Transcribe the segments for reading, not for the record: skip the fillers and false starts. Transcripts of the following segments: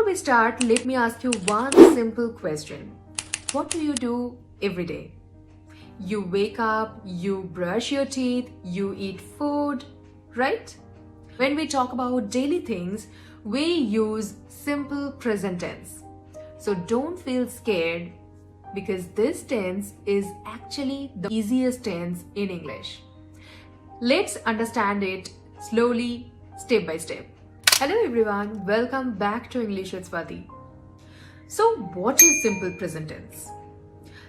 we start, let me ask you one simple question. What do you do every day? You wake up, you brush your teeth, you eat food, right? When we talk about daily things, we use simple present tense. So don't feel scared because this tense is actually the easiest tense in English. Let's understand it slowly, step by step. Hello everyone, welcome back to English with Swati. So what is simple present tense?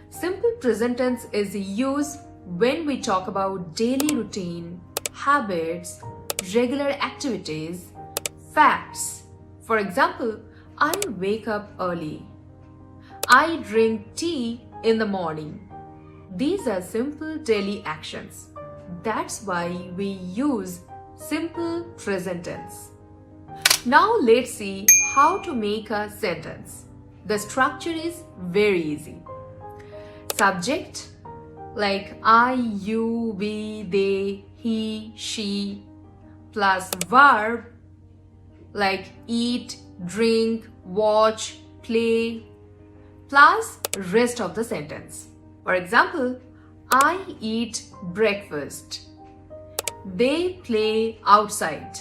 Simple present tense is used when we talk about daily routine, habits, regular activities, facts. For example, I wake up early. I drink tea in the morning. These are simple daily actions. That's why we use simple present tense. Now let's see how to make a sentence. The structure is very easy. Subject like I, you, we, they, he, she, plus verb like eat, drink, watch, play, plus rest of the sentence. For example, I eat breakfast. They play outside.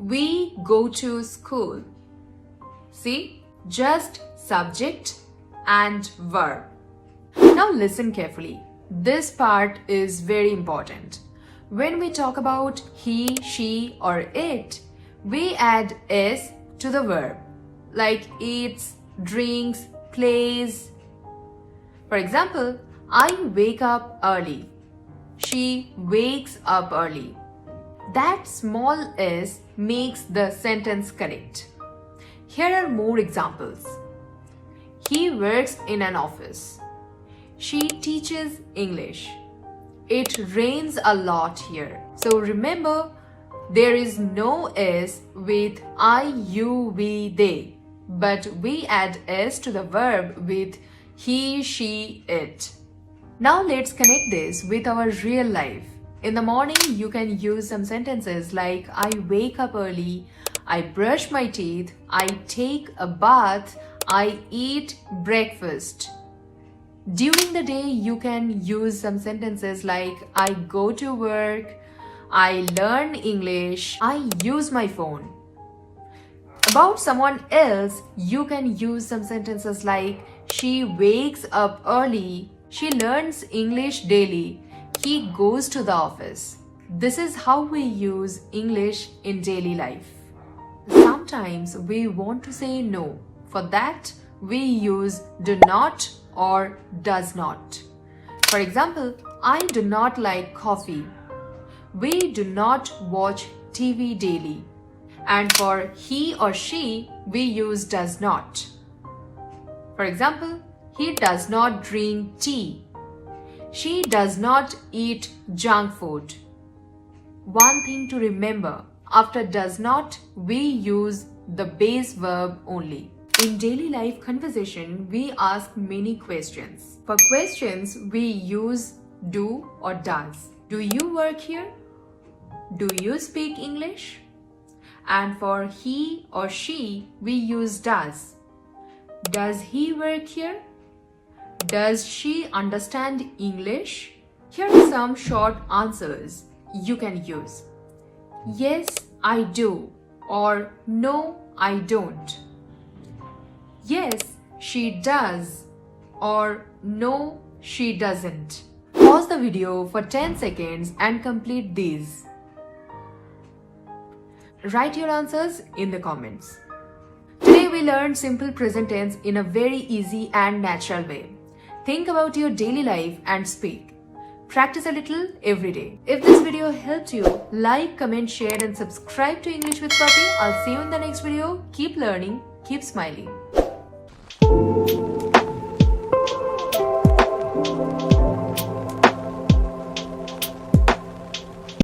We go to school. See, just subject and verb. Now listen carefully. This part is very important. When we talk about he, she or it, we add s to the verb like eats, drinks, plays. For example, I wake up early. She wakes up early. That small s makes the sentence correct. Here are more examples. He works in an office. She teaches English. It rains a lot here. So remember, there is no s with I, you, we, they, but we add s to the verb with he, she, it. Now let's connect this with our real life. In the morning, you can use some sentences like I wake up early, I brush my teeth, I take a bath, I eat breakfast. During the day, you can use some sentences like I go to work, I learn English, I use my phone. About someone else, you can use some sentences like she wakes up early, she learns English daily, he goes to the office. This is how we use English in daily life. Sometimes we want to say no. For that, we use do not or does not. For example, I do not like coffee. We do not watch TV daily. And for he or she, we use does not. For example, he does not drink tea. She does not eat junk food. One thing to remember, after does not, we use the base verb only. In daily life conversation, we ask many questions. For questions, we use do or does. Do you work here? Do you speak English? And for he or she, we use does. Does he work here? Does she understand English? Here are some short answers you can use. Yes, I do, or no, I don't. Yes, she does, or no, she doesn't. Pause the video for 10 seconds and complete these. Write your answers in the comments. Today we learned simple present tense in a very easy and natural way. Think about your daily life and speak. Practice a little every day. If this video helped you, like, comment, share and subscribe to English with Swati. I'll see you in the next video. Keep learning, keep smiling.